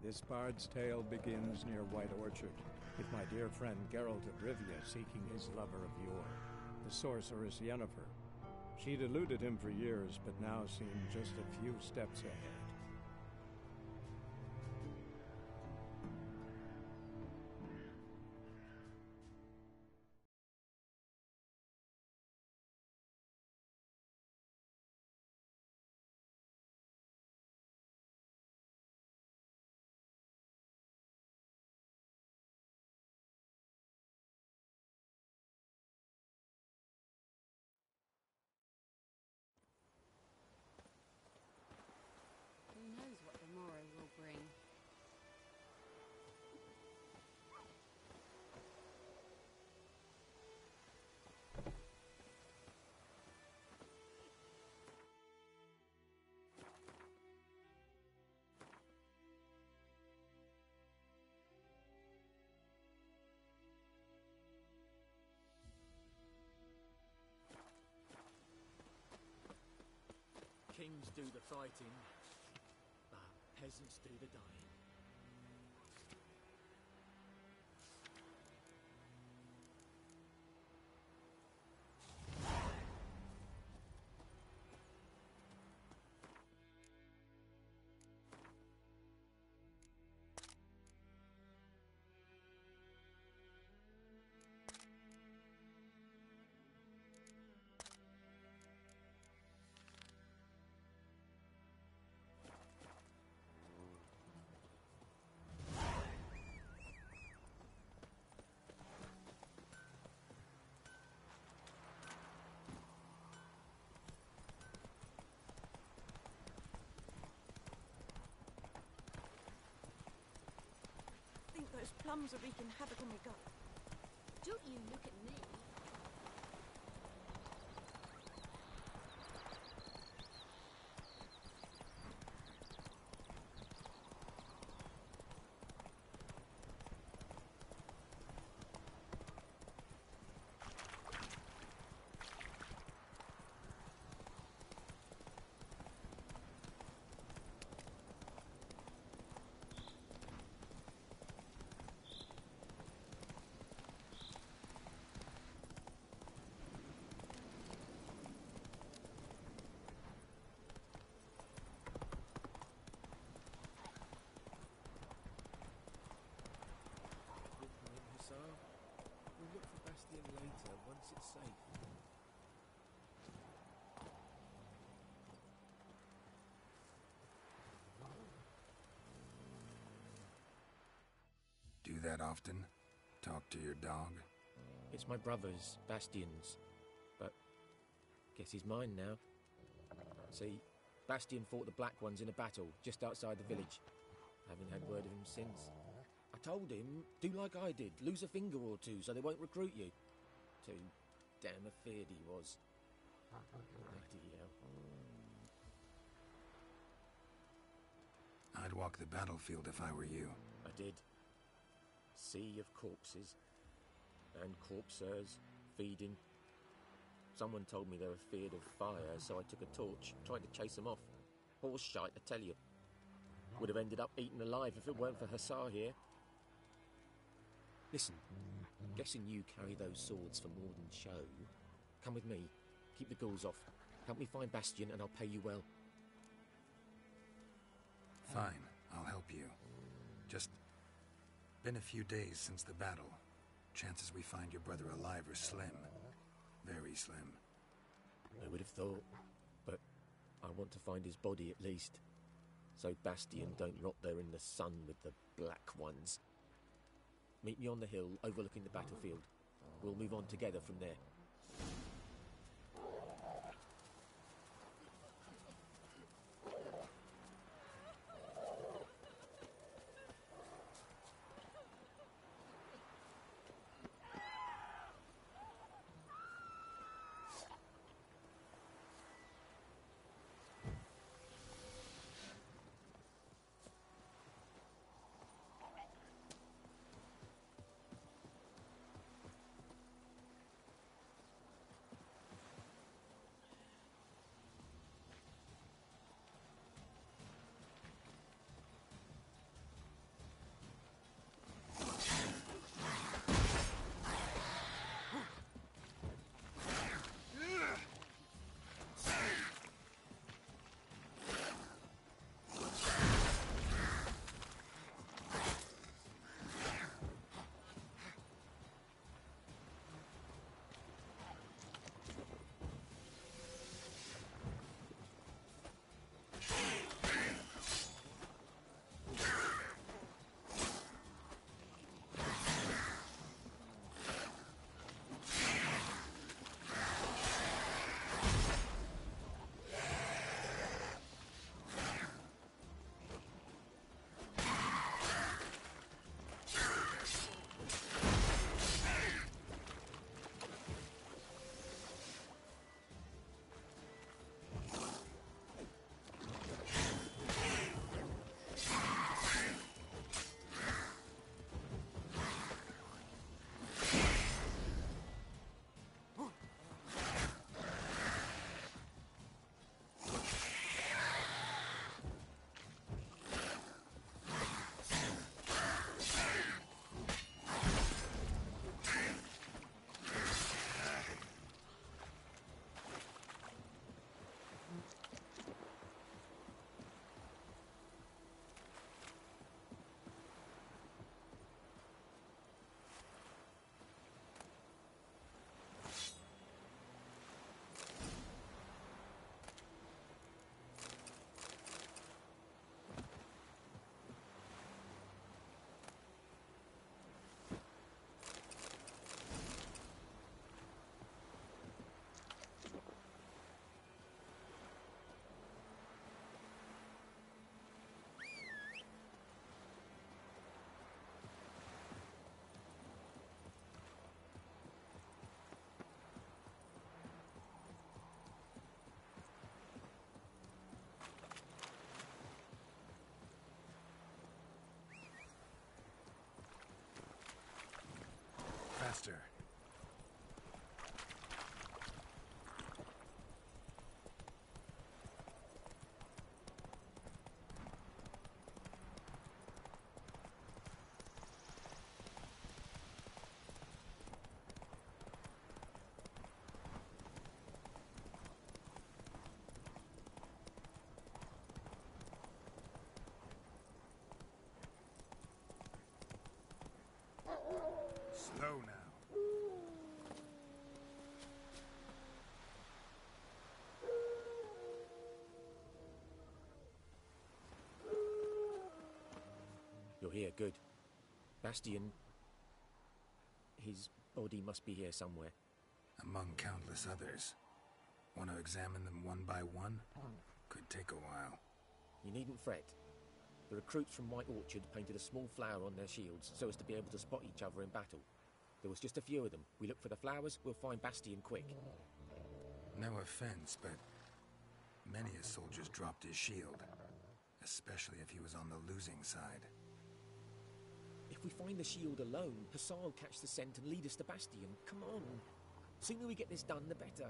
This bard's tale begins near White Orchard, with my dear friend Geralt of Rivia seeking his lover of yore, the sorceress Yennefer. She'd eluded him for years, but now seemed just a few steps ahead. Who knows what the morrow will bring? Kings do the fighting, but peasants do the dying. Those plums are wreaking havoc on my gut. Don't you look at me. We'll look for Bastion later, once it's safe. Do that often? Talk to your dog? It's my brother's, Bastion's, but guess he's mine now. See, Bastion fought the Black Ones in a battle just outside the village. Haven't had word of him since. I told him, do like I did, lose a finger or two so they won't recruit you. Too damn afeard he was. Bloody hell. I'd walk the battlefield if I were you. I did. Sea of corpses. And corpsers, feeding. Someone told me they were feared of fire, so I took a torch, tried to chase them off. Horse shite, I tell you. Would have ended up eaten alive if it weren't for Hussar here. Listen, I'm guessing you carry those swords for more than show. Come with me. Keep the ghouls off. Help me find Bastion and I'll pay you well. Fine, I'll help you. Just been a few days since the battle. Chances we find your brother alive are slim. Very slim. I would have thought, but I want to find his body at least. So Bastion don't rot there in the sun with the Black Ones. Meet me on the hill overlooking the battlefield. We'll move on together from there. faster. Slow now. You're here, good. Bastion... his body must be here somewhere. Among countless others. Want to examine them one by one? Could take a while. You needn't fret. The recruits from White Orchard painted a small flower on their shields so as to be able to spot each other in battle. There was just a few of them. We look for the flowers, we'll find Bastion quick. No offense, but many a soldier's dropped his shield. Especially if he was on the losing side. If we find the shield alone, Hussar will catch the scent and lead us to Bastion. Come on. Sooner we get this done, the better.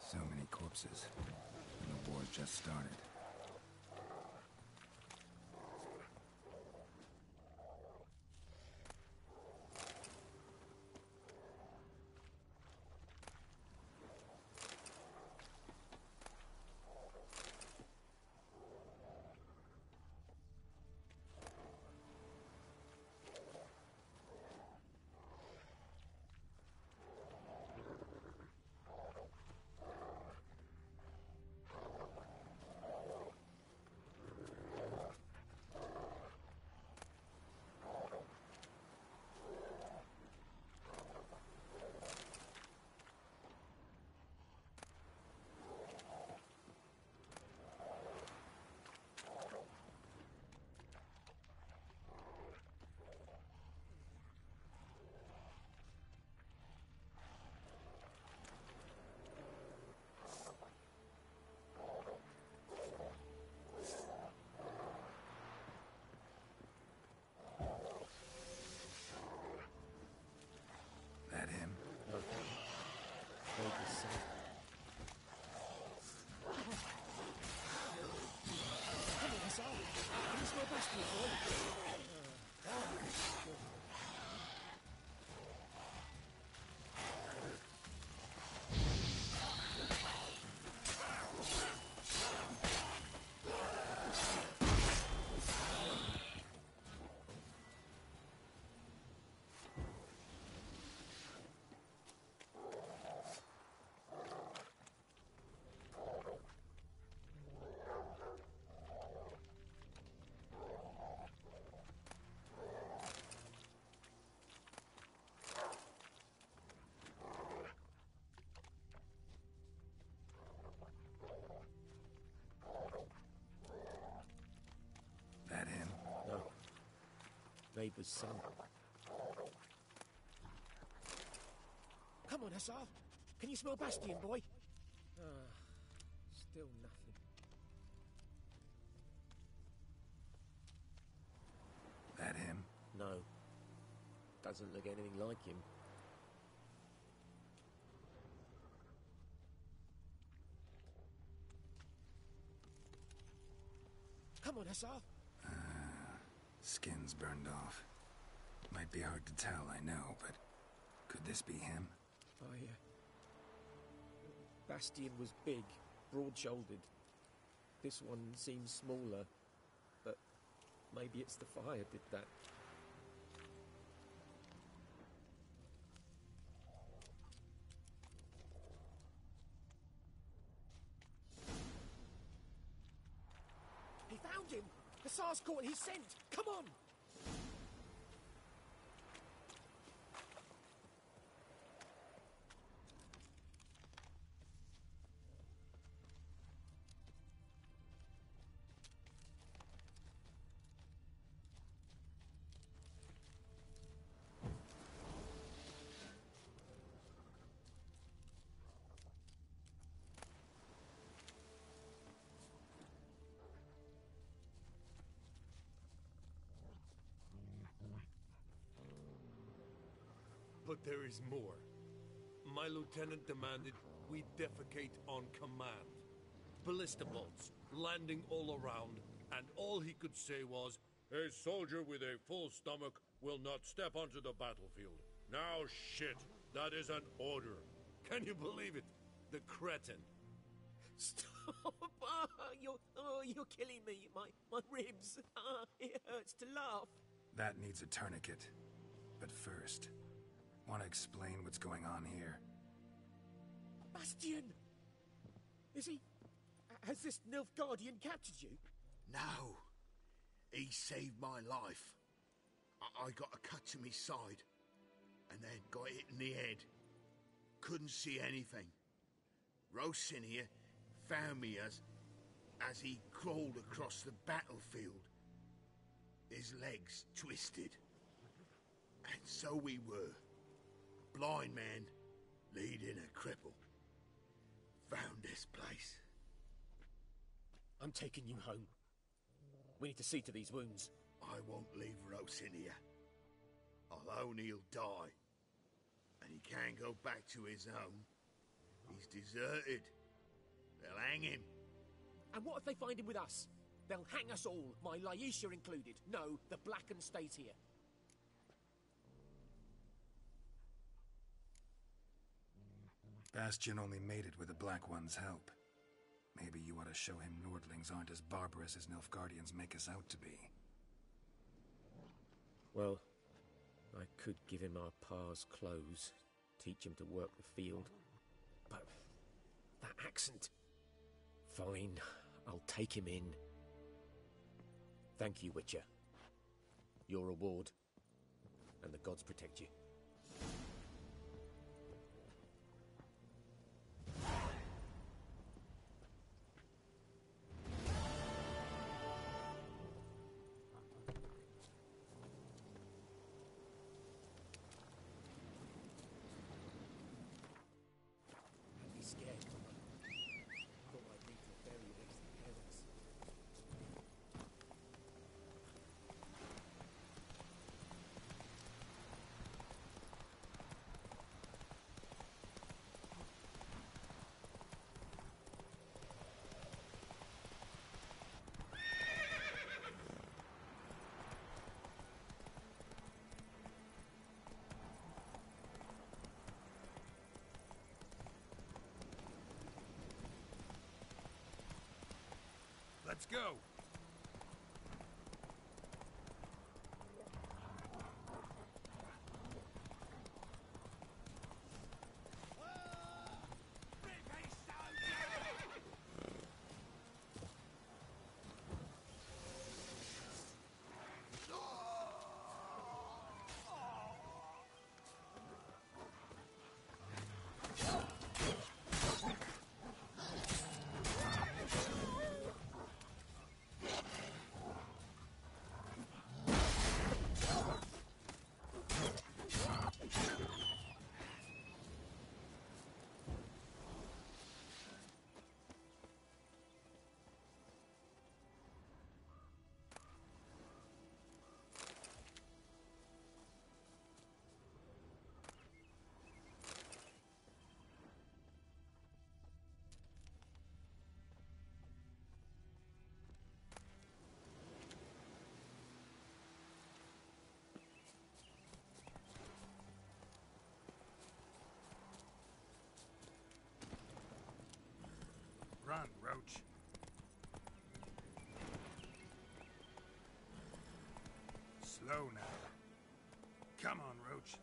So many corpses, and the war just started. That him? Come on, Hussar. Can you smell Bastion, boy? That him? No. Neighbour's son. Come on, Hussar. Can you smell Bastion, boy? Still nothing. That him? No. Doesn't look anything like him. Come on, Hussar. Skin's burned off. Might be hard to tell, I know, but could this be him? Bastion was big, broad-shouldered. This one seems smaller, but maybe it's the fire did that. Hussars caught his scent! Come on! But there is more. My lieutenant demanded we defecate on command. Ballista bolts, landing all around, and all he could say was, "A soldier with a full stomach will not step onto the battlefield." Now shit, that is an order. Can you believe it? The cretin. Stop! You're killing me. My ribs. It hurts to laugh. That needs a tourniquet. But first, want to explain what's going on here? Bastian! Is he... Has this Nilfgaardian captured you? No. He saved my life. I got a cut to my side, and then got hit in the head. Couldn't see anything. Rosinia found me as he crawled across the battlefield. His legs twisted. And so we were. Blind man leading a cripple. Found this place. I'm taking you home. We need to see to these wounds. I won't leave Rosinia. I'll own he'll die. And he can't go back to his home. He's deserted. They'll hang him. And what if they find him with us? They'll hang us all, my Laisha included. No, the Blacken stays here. Bastion only made it with the Black One's help. Maybe you ought to show him Nordlings aren't as barbarous as Nilfgaardians make us out to be. Well, I could give him our pa's clothes, teach him to work the field. But that accent... Fine, I'll take him in. Thank you, Witcher. Your reward, and the gods protect you. Let's go! Run, Roach. Slow now. Come on, Roach.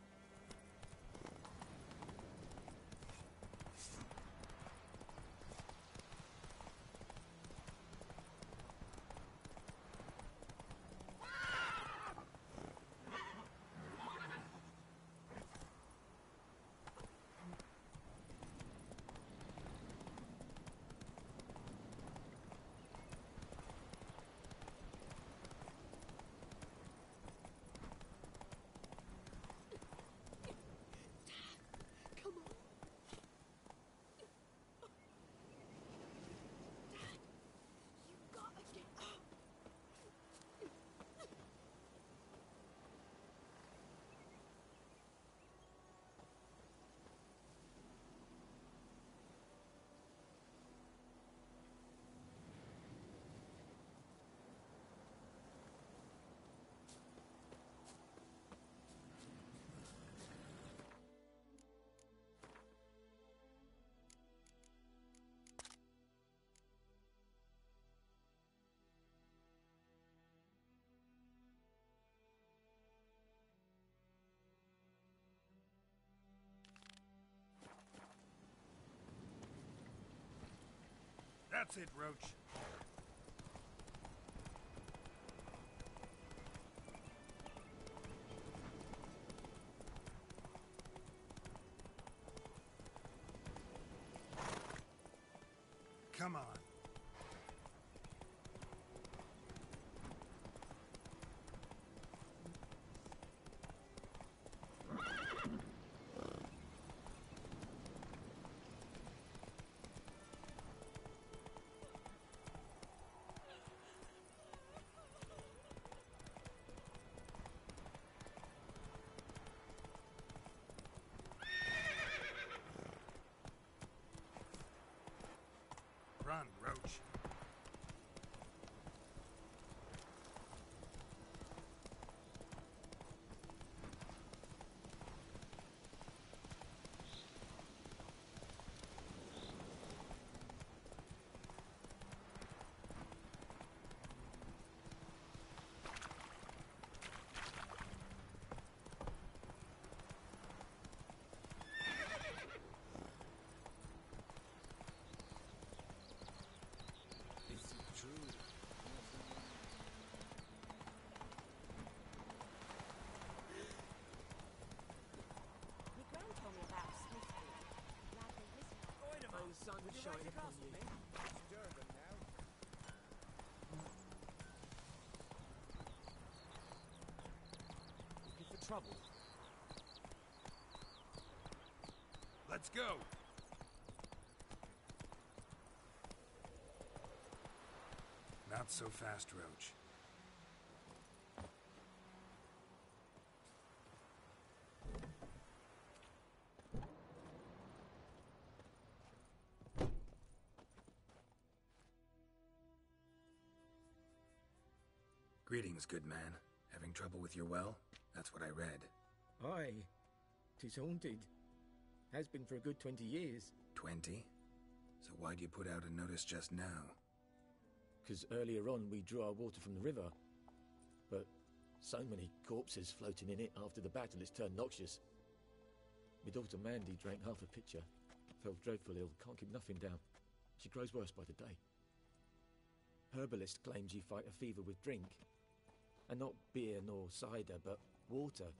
That's it, Roach. Come on. Run, Roach. My gran told me about Smithfield. Lad they whispered. Oh, the sun was shining upon you. Looking for trouble? Let's go. Not so fast, Roach. Greetings, good man. Having trouble with your well? That's what I read. Aye. 'Tis haunted. Has been for a good 20 years. 20? So why'd you put out a notice just now? 'Cause earlier on we drew our water from the river. But so many corpses floating in it after the battle, it's turned noxious. My daughter Mandy drank half a pitcher. Fell dreadful ill, can't keep nothing down. She grows worse by the day. Herbalist claims you fight a fever with drink. And not beer nor cider, but water.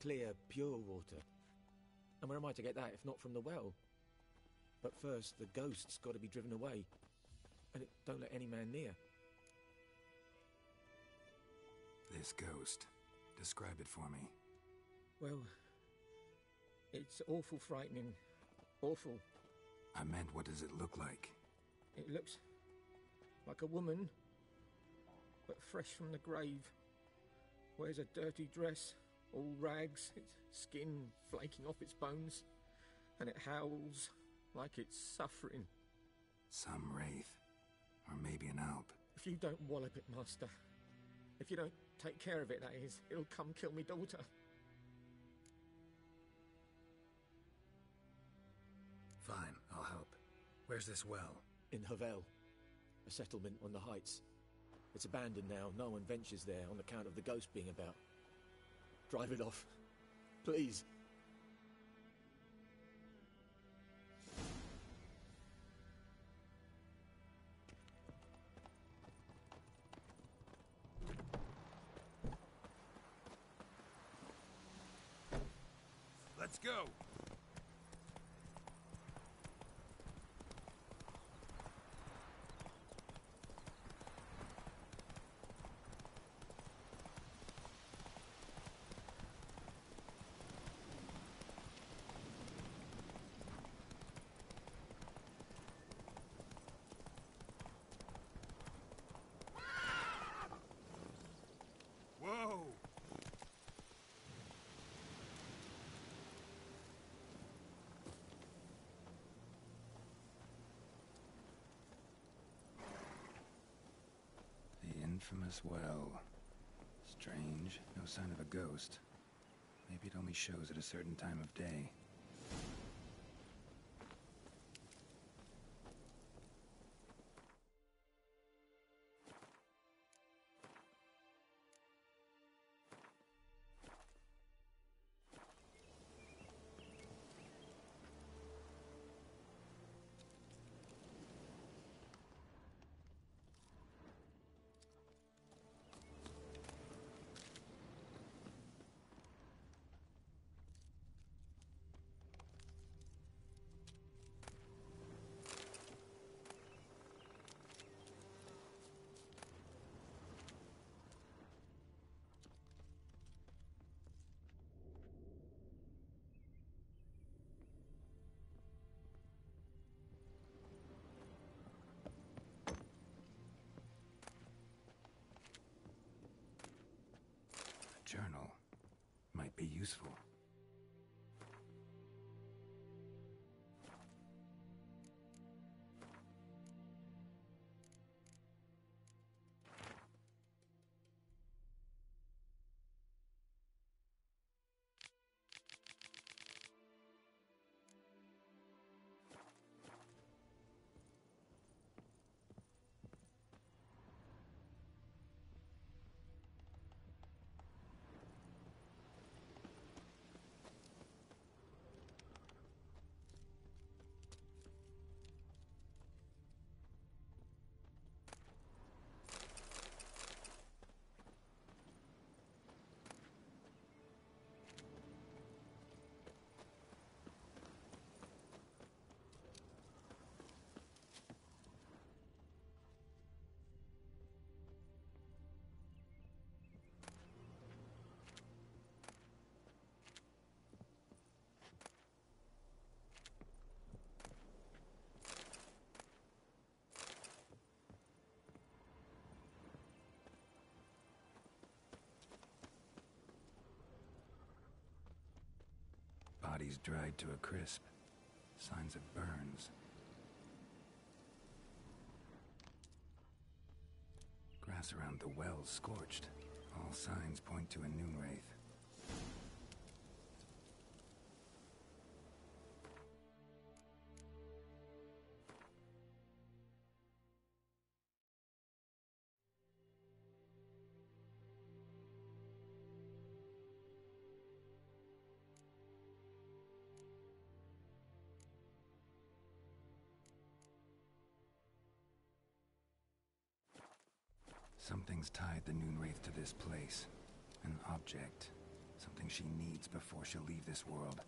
Clear, pure water. And where am I to get that if not from the well? But first, the ghost's got to be driven away. And it don't let any man near. This ghost. Describe it for me. Well, it's awful frightening. Awful. I meant, what does it look like? It looks like a woman, but fresh from the grave. Wears a dirty dress, all rags, its skin flaking off its bones, and it howls like it's suffering. Some wraith. Or maybe an alp. If you don't wallop it, Master, if you don't take care of it, that is, it'll come kill me daughter. Fine, I'll help. Where's this well? In Havel, a settlement on the heights. It's abandoned now, no one ventures there on account of the ghost being about. Drive it off, please. Let's go! Whoa! The infamous well. Strange, no sign of a ghost. Maybe it only shows at a certain time of day. useful. Bodies dried to a crisp. Signs of burns. Grass around the well scorched. All signs point to a noon wraith. Something's tied the noon wraith to this place. An object. Something she needs before she'll leave this world.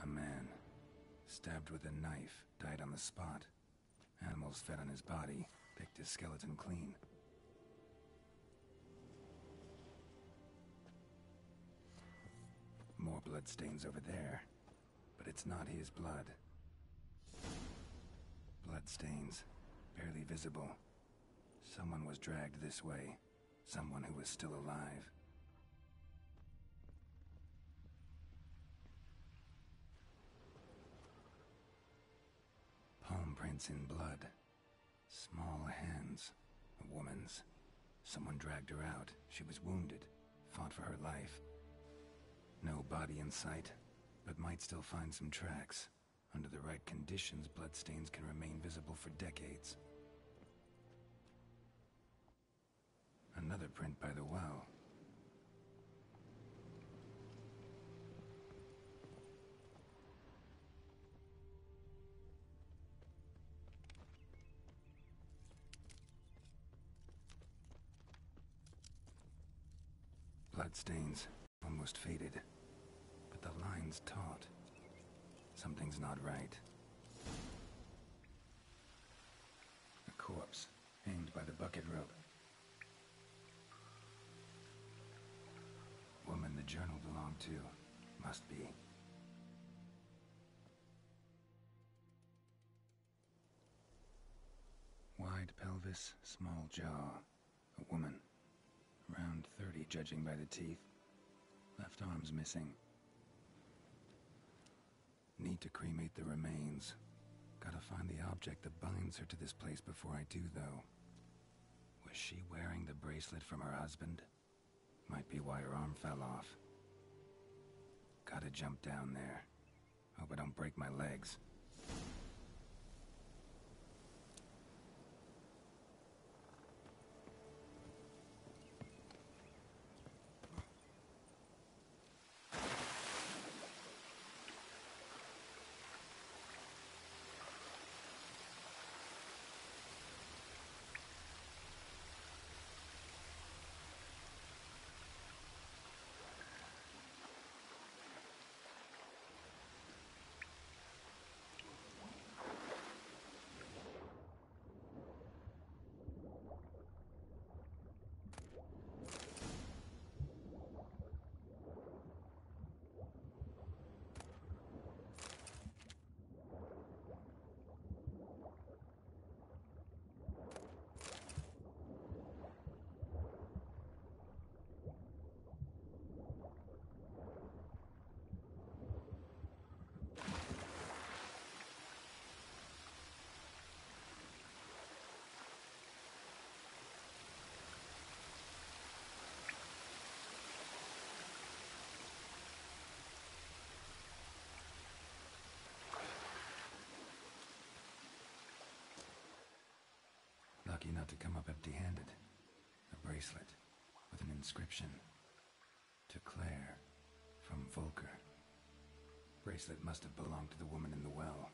A man, stabbed with a knife, died on the spot. Animals fed on his body, picked his skeleton clean. More bloodstains over there, but it's not his blood. Bloodstains, barely visible. Someone was dragged this way, someone who was still alive. Palm prints in blood. Small hands. A woman's. Someone dragged her out. She was wounded. Fought for her life. No body in sight, but might still find some tracks. Under the right conditions, bloodstains can remain visible for decades. Another print by the well. Bloodstains, almost faded, but the line's taut. Something's not right. A corpse, hanged by the bucket rope. Woman the journal belonged to, must be. Wide pelvis, small jaw. A woman. Around 30, judging by the teeth. Left arm's missing. Need to cremate the remains. Gotta find the object that binds her to this place before I do, though. Was she wearing the bracelet from her husband? Might be why her arm fell off. Gotta jump down there. Hope I don't break my legs. not to come up empty-handed. A bracelet with an inscription. To Claire, from Volker. Bracelet must have belonged to the woman in the well.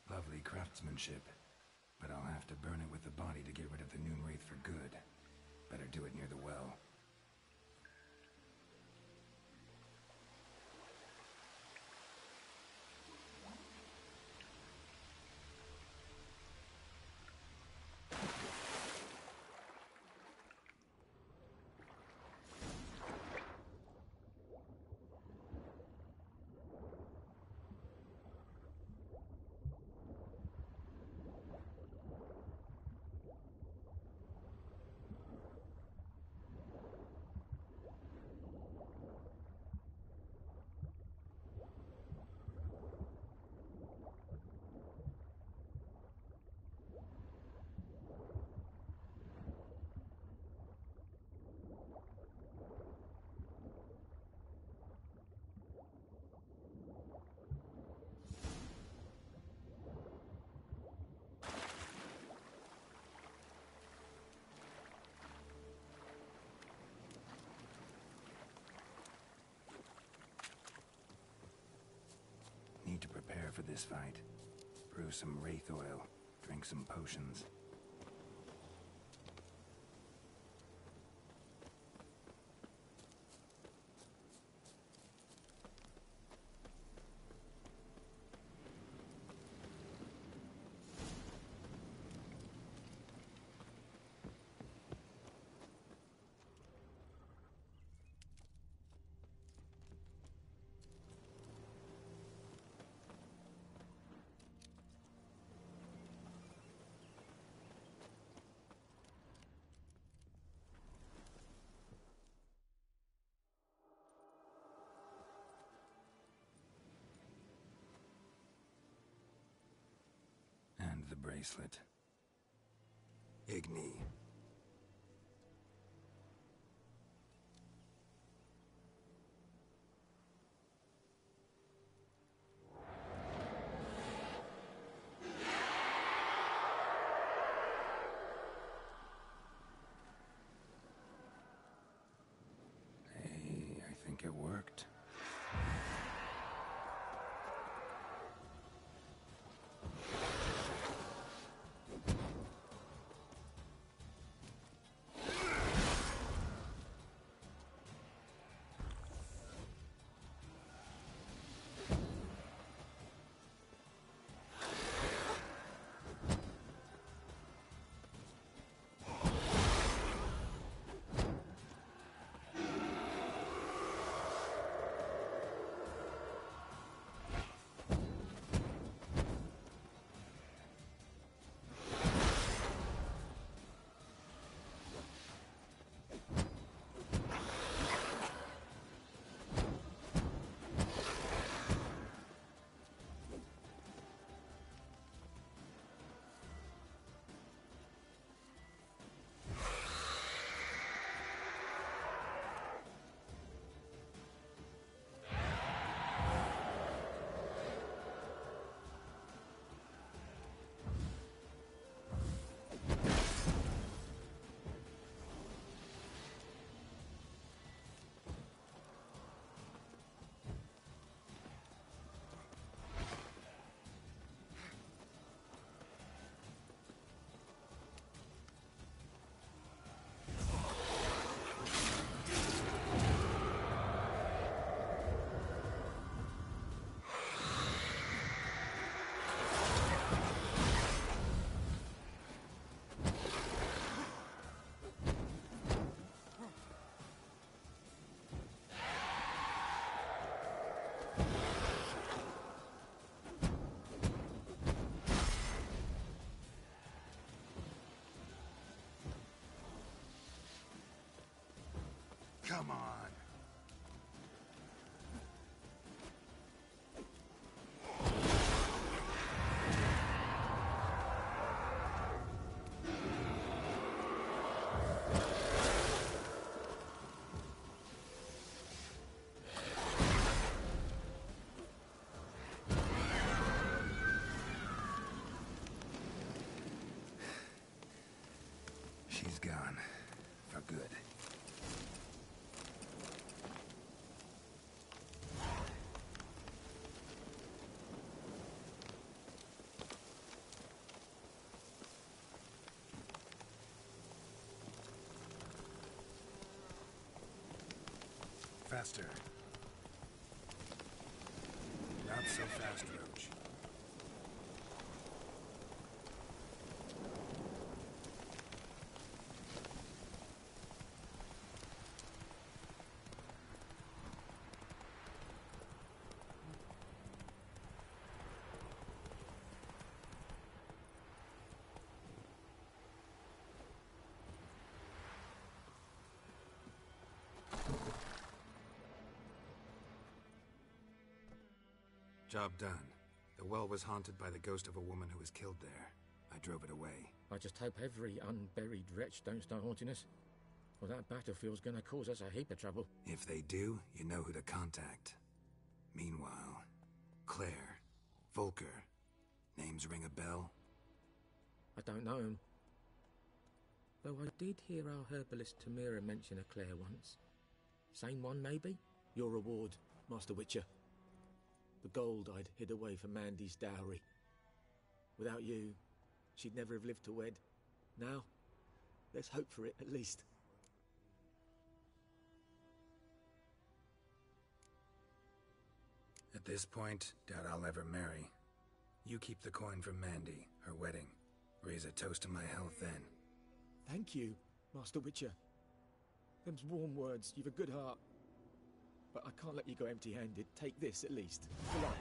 Lovely craftsmanship, but I'll have to burn it with the body to get rid of the Noon Wraith for good. Better do it near the well. Need to prepare for this fight. Brew some wraith oil, drink some potions. The bracelet. Igni. Hey, I think it worked. Come on. She's gone. For good. Faster. Not so fast, Roach. Job done. The well was haunted by the ghost of a woman who was killed there. I drove it away. I just hope every unburied wretch don't start haunting us. Well, that battlefield's gonna cause us a heap of trouble. If they do, you know who to contact. Meanwhile, Claire, Volker, names ring a bell? I don't know him. Though I did hear our herbalist Tamira mention a Claire once. Same one, maybe? Your reward, Master Witcher. The gold I'd hid away for Mandy's dowry. Without you, she'd never have lived to wed. Now, let's hope for it, at least. At this point, doubt I'll ever marry. You keep the coin from Mandy, her wedding. Raise a toast to my health then. Thank you, Master Witcher. Them's warm words, you've a good heart. But I can't let you go empty-handed. Take this, at least. Good luck.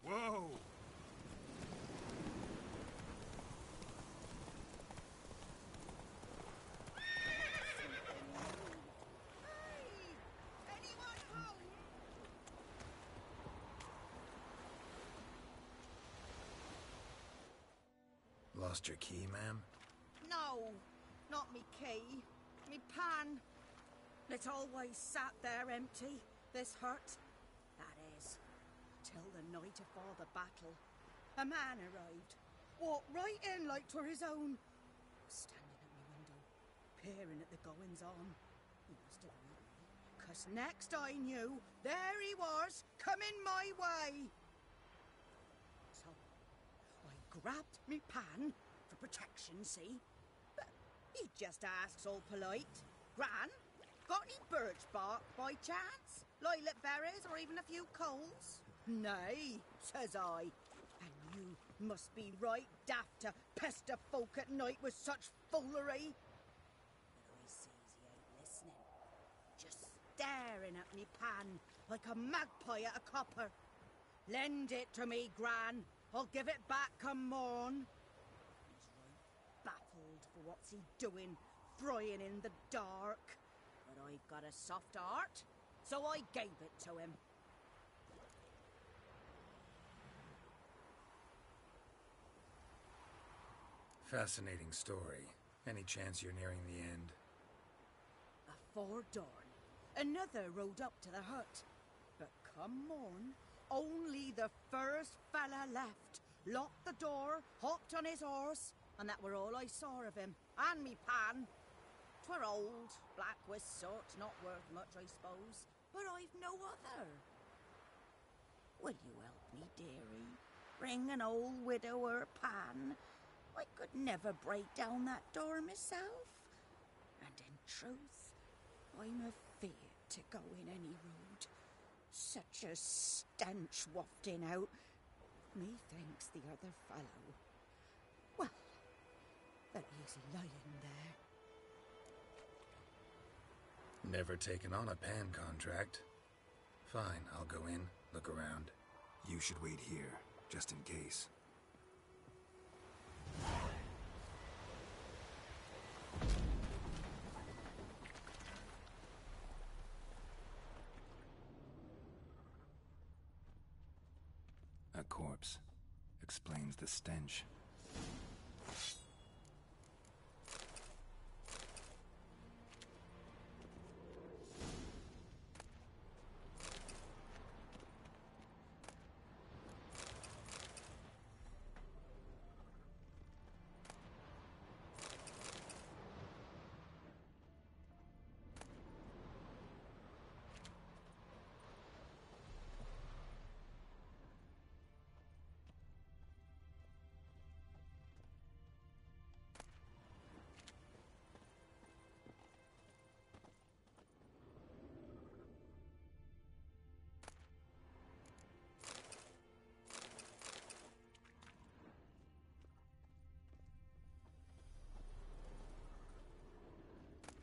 Whoa! Lost your key, ma'am? No, not me key. Me pan. It's always sat there empty, this hut. That is, till the night afore the battle. A man arrived, walked right in like 'twere his own. Standing at my window, peering at the goings-on. He must have met me, 'cause next I knew, there he was, coming my way. So, I grabbed me pan for protection, see? But he just asks all polite, Gran, got any birch bark by chance? Lilac berries or even a few coals? Nay, says I. And you must be right daft to pester folk at night with such foolery. But I sees he ain't listening. Just staring at me pan like a magpie at a copper. Lend it to me, Gran. I'll give it back come morn. He's right baffled for what's he doing, frying in the dark. But I've got a soft heart, so I gave it to him. Fascinating story. Any chance you're nearing the end? Afore dawn, another rode up to the hut. But come morn, only the first fella left, locked the door, hopped on his horse, and that were all I saw of him, and me pan. 'Twere old, black with soot, not worth much, I suppose, but I've no other. Will you help me, dearie? Bring an old widower pan. I could never break down that door myself. And in truth, I'm afeard to go in any road. Such a stench wafting out. Methinks the other fellow. Well, that he's lying there. Never taken on a pan contract. Fine, I'll go in, look around. You should wait here, just in case. A corpse. Explains the stench.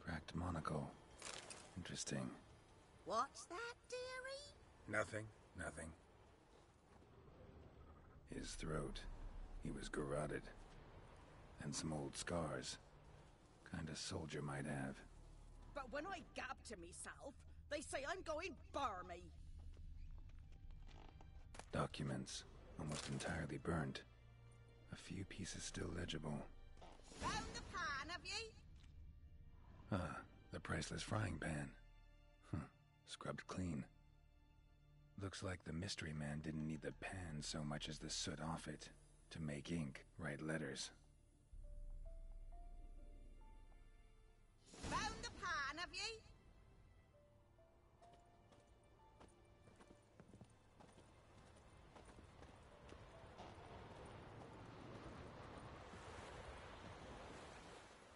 Cracked monocle. Interesting. What's that, dearie? Nothing. His throat. He was garroted. And some old scars. Kinda soldier might have. But when I gab to myself, they say I'm going barmy. Documents. Almost entirely burnt. A few pieces still legible. Found the pan, have ye? Ah, the priceless frying pan. Scrubbed clean. Looks like the mystery man didn't need the pan so much as the soot off it to make ink, write letters. Found the pan, have ye?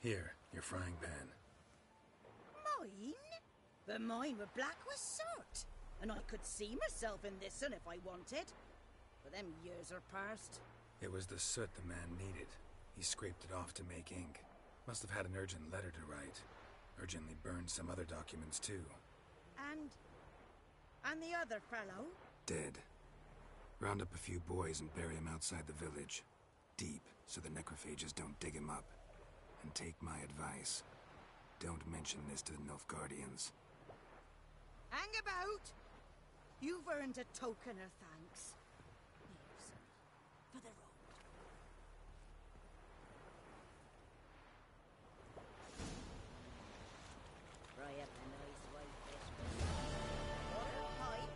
Here, your frying pan. Mine? But mine were black with soot. And I could see myself in this one if I wanted. But them years are past. It was the soot the man needed. He scraped it off to make ink. Must have had an urgent letter to write. Urgently burned some other documents too. And the other fellow? Dead. Round up a few boys and bury him outside the village. Deep, so the necrophages don't dig him up. And take my advice. Don't mention this to the Nilfgaardians. Hang about! You've earned a token of thanks. Here's for the road. Fry up a nice white fish. Water pipe.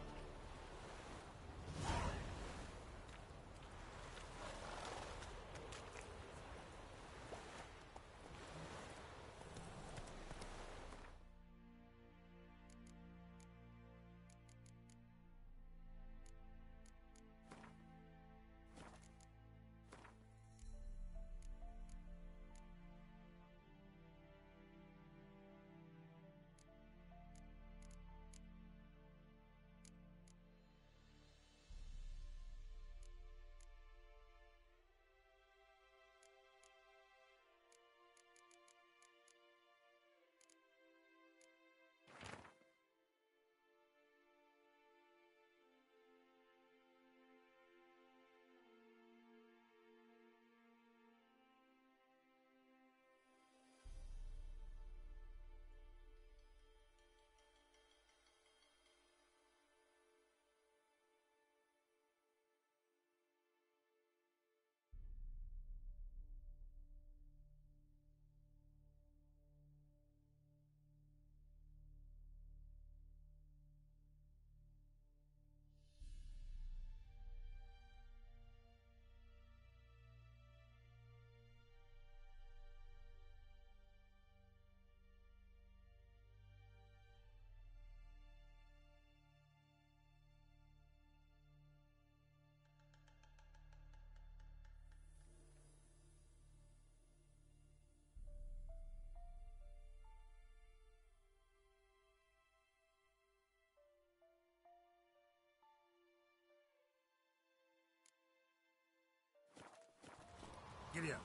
Giddy up.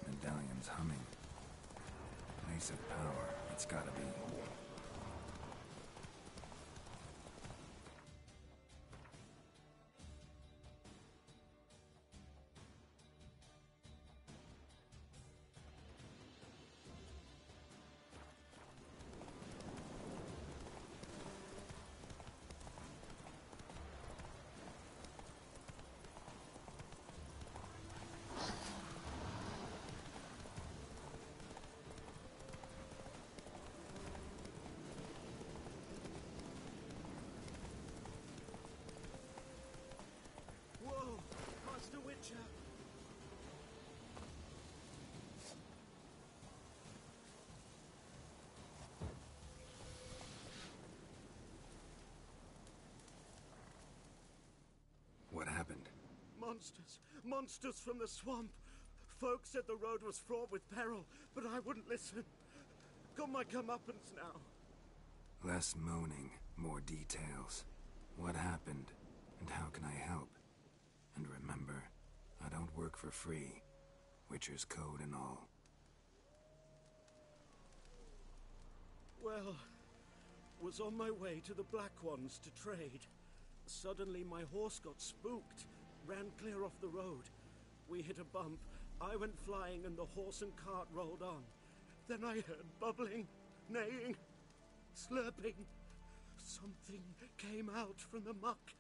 Medallion's humming. Place of power. It's gotta be. Whoa, Master Witcher! What happened? Monsters! Monsters from the swamp! Folk said the road was fraught with peril, but I wouldn't listen. Got my comeuppance now. Less moaning, more details. What happened, and how can I help? And remember, I don't work for free. Witcher's code and all. Well, was on my way to the Black Ones to trade. Suddenly my horse got spooked, ran clear off the road. We hit a bump, I went flying and the horse and cart rolled on. Then I heard bubbling, neighing, slurping. Something came out from the muck,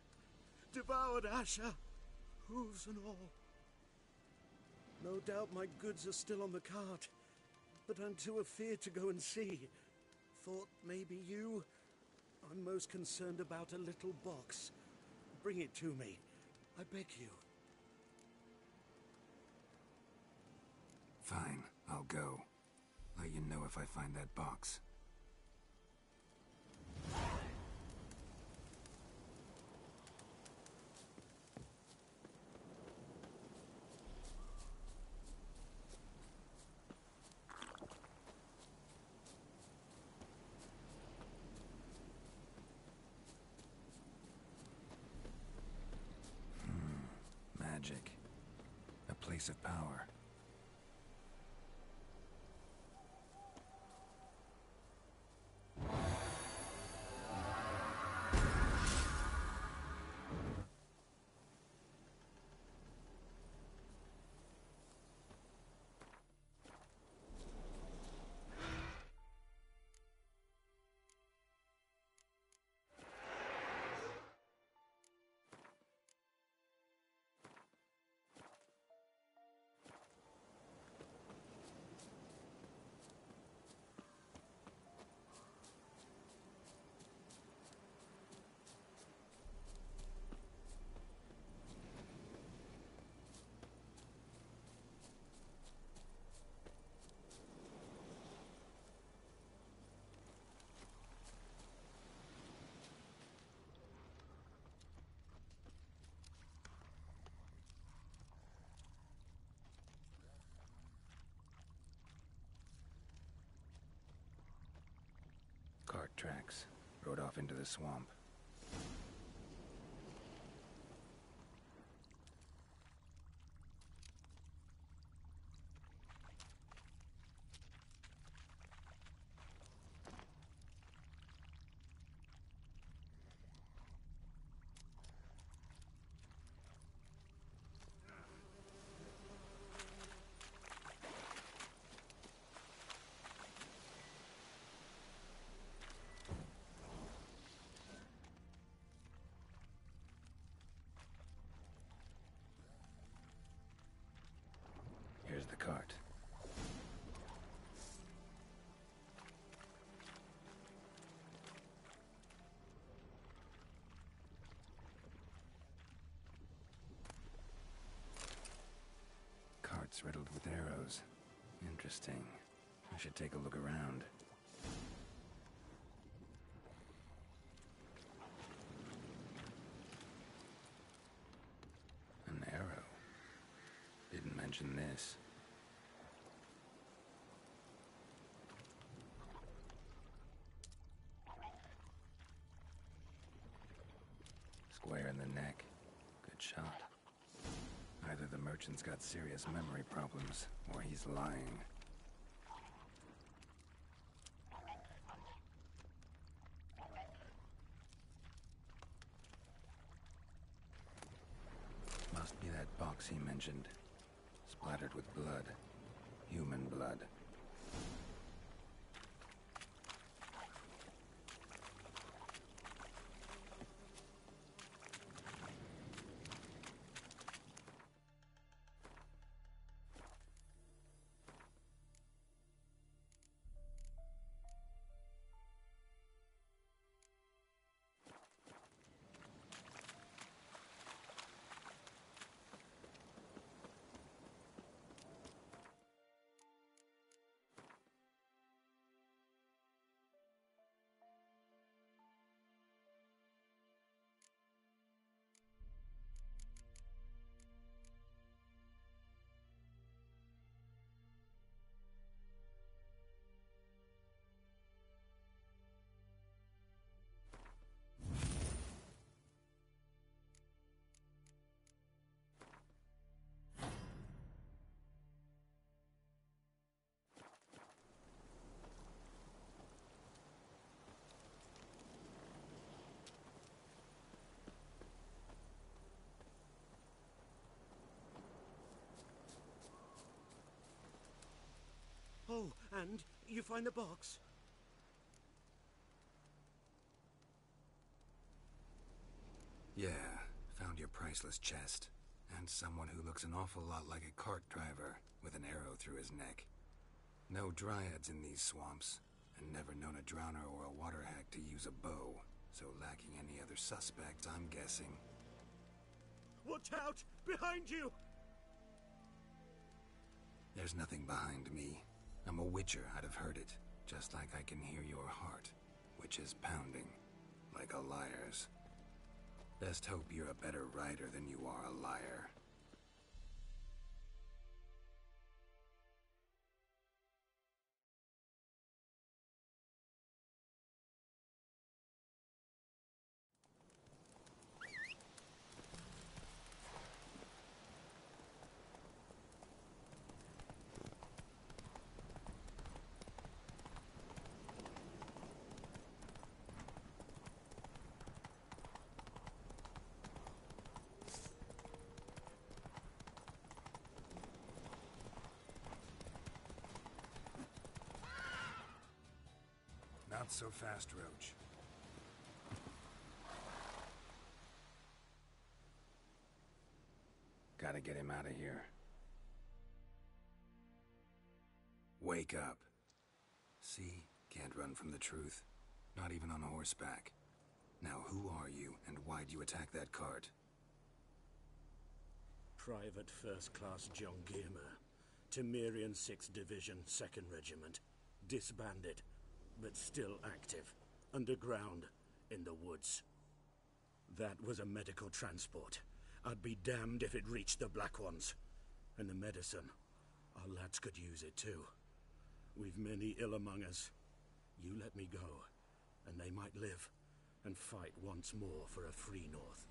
devoured Asher, hooves and all. No doubt my goods are still on the cart, but I'm too afeard to go and see. Thought maybe you... I'm most concerned about a little box. Bring it to me, I beg you. Fine, I'll go. Let you know if I find that box. Magic. A place of power. Cart tracks. Rode off into the swamp. Here's the cart. Cart's riddled with arrows. Interesting. I should take a look around. shot. Either the merchant's got serious memory problems, or he's lying. Must be that box he mentioned. Splattered with blood. Human blood. Oh, and you find the box? Yeah, found your priceless chest. And someone who looks an awful lot like a cart driver, with an arrow through his neck. No dryads in these swamps, and never known a drowner or a water hack to use a bow, so lacking any other suspects, I'm guessing. Watch out! Behind you! There's nothing behind me. I'm a witcher, I'd have heard it, just like I can hear your heart, which is pounding, like a liar's. Best hope you're a better rider than you are a liar. Not so fast, Roach. Gotta get him out of here. Wake up. See? Can't run from the truth. Not even on horseback. Now who are you, and why'd you attack that cart? Private First Class John Giermer. Temerian 6th Division, 2nd Regiment. Disbanded, but still active. Underground, in the woods. That was a medical transport. I'd be damned if it reached the Black Ones. And the medicine. Our lads could use it too. We've many ill among us. You let me go, and they might live, and fight once more for a free North.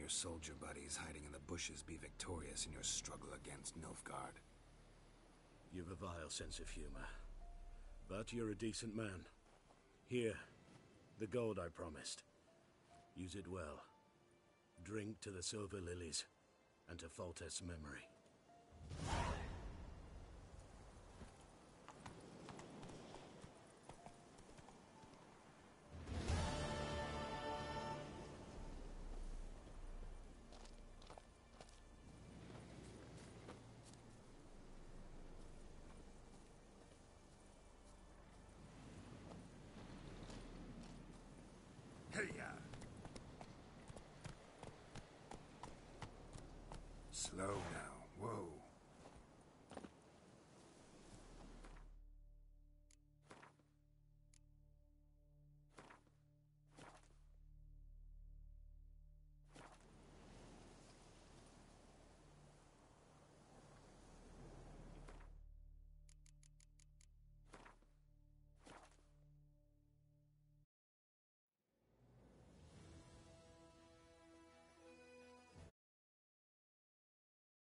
your soldier buddies hiding in the bushes be victorious in your struggle against Nilfgaard. You've a vile sense of humor. But you're a decent man. Here, the gold I promised. Use it well. Drink to the silver lilies, and to Foltest's memory. Slow now.